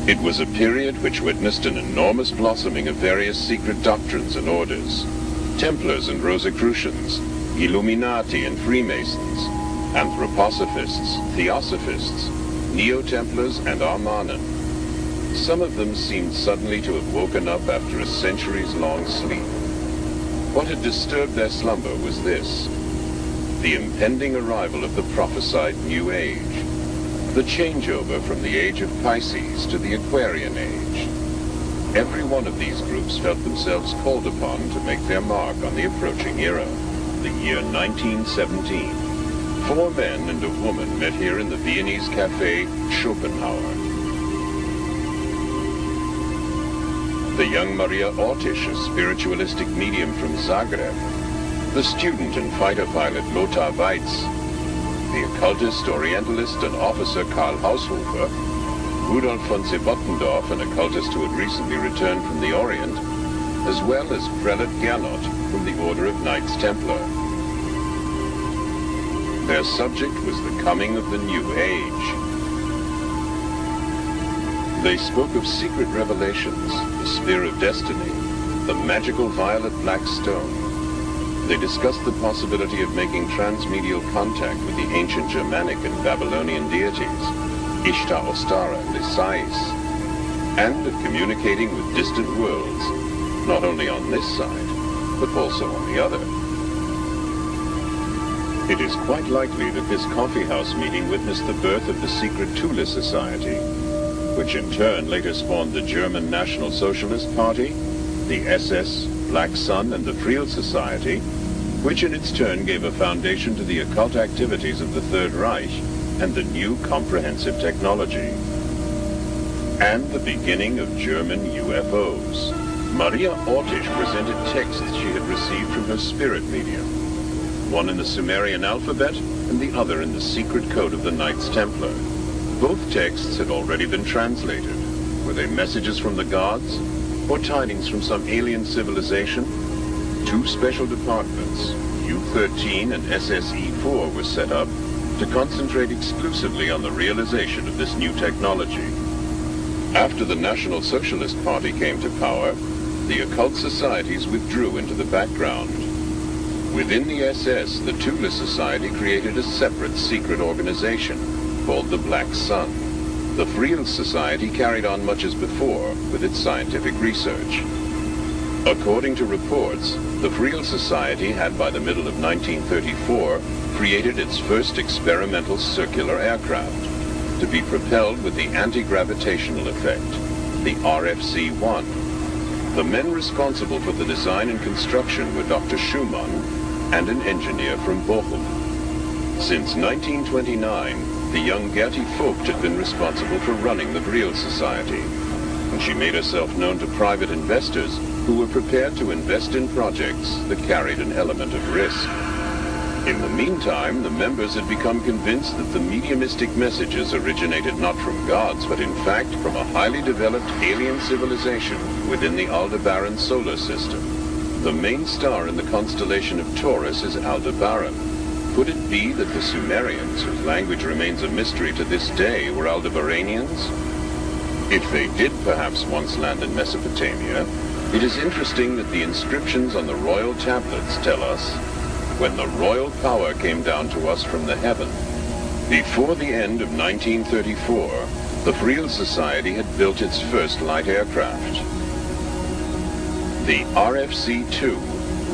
It was a period which witnessed an enormous blossoming of various secret doctrines and orders: Templars and Rosicrucians, Illuminati and Freemasons, Anthroposophists, Theosophists, Neo-Templars and Armanen. Some of them seemed suddenly to have woken up after a centuries-long sleep. What had disturbed their slumber was this: the impending arrival of the prophesied New Age, the changeover from the age of Pisces to the Aquarian Age. Every one of these groups felt themselves called upon to make their mark on the approaching era, the year 1917. 4 men and a woman met here in the Viennese cafe Schopenhauer. The young Maria Ortiz, a spiritualistic medium from Zagreb, the student and fighter pilot Lothar Weitz, the occultist, orientalist, and officer Karl Haushofer, Rudolf von Sebottendorf, an occultist who had recently returned from the Orient, as well as Prelate Gernot from the Order of Knights Templar. Their subject was the coming of the New Age. They spoke of secret revelations, the spear of destiny, the magical violet black stone. They discussed the possibility of making transmedial contact with the ancient Germanic and Babylonian deities, Ishtar, Ostara, and Isais, and of communicating with distant worlds, not only on this side, but also on the other. It is quite likely that this coffeehouse meeting witnessed the birth of the secret Thule Society, which in turn later spawned the German National Socialist Party, the SS, Black Sun, and the Vril Society, which in its turn gave a foundation to the occult activities of the Third Reich and the new comprehensive technology. And the beginning of German UFOs. Maria Ortiz presented texts she had received from her spirit medium, one in the Sumerian alphabet and the other in the secret code of the Knights Templar. Both texts had already been translated. Were they messages from the gods, or tidings from some alien civilization? 2 special departments, U-13 and SSE-4, were set up to concentrate exclusively on the realization of this new technology. After the National Socialist Party came to power, the occult societies withdrew into the background. Within the SS, the Thule Society created a separate secret organization called the Black Sun. The Vril Society carried on much as before with its scientific research. According to reports, the Vril Society had by the middle of 1934 created its first experimental circular aircraft to be propelled with the anti-gravitational effect, the RFC-1. The men responsible for the design and construction were Dr. Schumann and an engineer from Bochum. Since 1929, the young Gertie Vogt had been responsible for running the Vril Society, and she made herself known to private investors who were prepared to invest in projects that carried an element of risk. In the meantime, the members had become convinced that the mediumistic messages originated not from gods, but in fact from a highly developed alien civilization within the Aldebaran solar system. The main star in the constellation of Taurus is Aldebaran. Could it be that the Sumerians, whose language remains a mystery to this day, were Aldebaranians? If they did perhaps once land in Mesopotamia, it is interesting that the inscriptions on the royal tablets tell us, "When the royal power came down to us from the heaven." Before the end of 1934, the Vril Society had built its first light aircraft, the RFC-2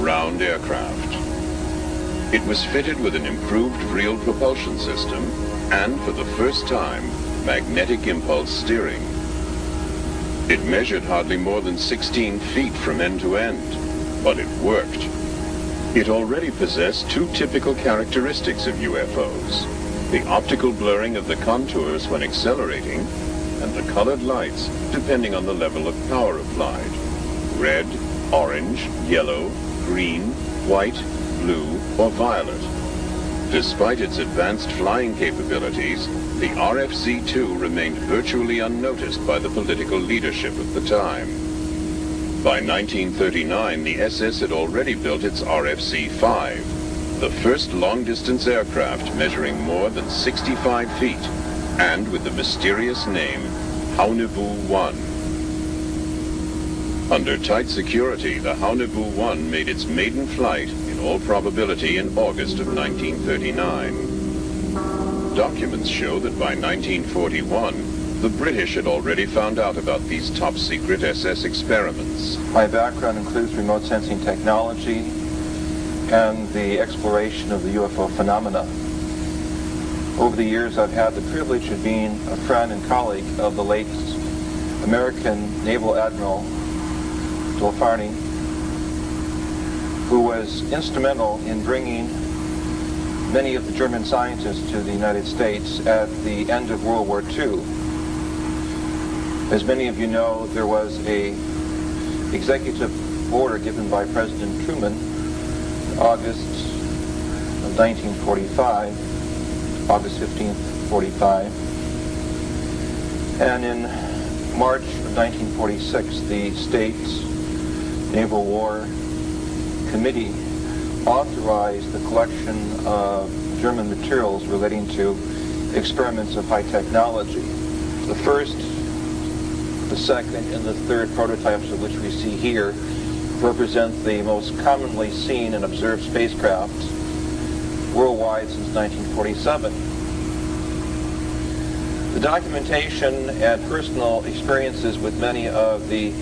round aircraft. It was fitted with an improved Vril propulsion system and, for the first time, magnetic impulse steering. It measured hardly more than 16 feet from end to end, but it worked. It already possessed 2 typical characteristics of UFOs: the optical blurring of the contours when accelerating, and the colored lights depending on the level of power applied: red, orange, yellow, green, white, blue, or violet. Despite its advanced flying capabilities, the RFC-2 remained virtually unnoticed by the political leadership of the time. By 1939, the SS had already built its RFC-5, the first long-distance aircraft measuring more than 65 feet, and with the mysterious name Thule-1. Under tight security, the Thule-1 made its maiden flight, in all probability, in August of 1939. Documents show that by 1941, the British had already found out about these top-secret SS experiments. My background includes remote sensing technology and the exploration of the UFO phenomena. Over the years, I've had the privilege of being a friend and colleague of the late American Naval Admiral Farney, who was instrumental in bringing many of the German scientists to the United States at the end of World War II. As many of you know, there was an executive order given by President Truman in August of 1945, August 15th, 45. And in March of 1946, the state's Naval War Committee authorized the collection of German materials relating to experiments of high technology. The first, the second, and the third prototypes of which we see here represent the most commonly seen and observed spacecraft worldwide since 1947. The documentation and personal experiences with many of the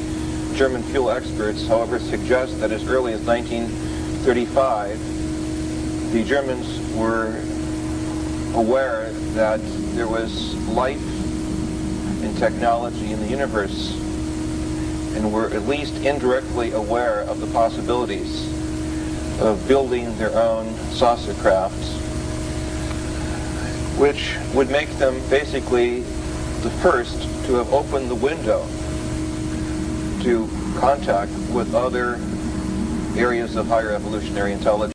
German fuel experts, however, suggest that as early as 1935, the Germans were aware that there was life and technology in the universe, and were at least indirectly aware of the possibilities of building their own saucer crafts, which would make them basically the first to have opened the window to contact with other areas of higher evolutionary intelligence.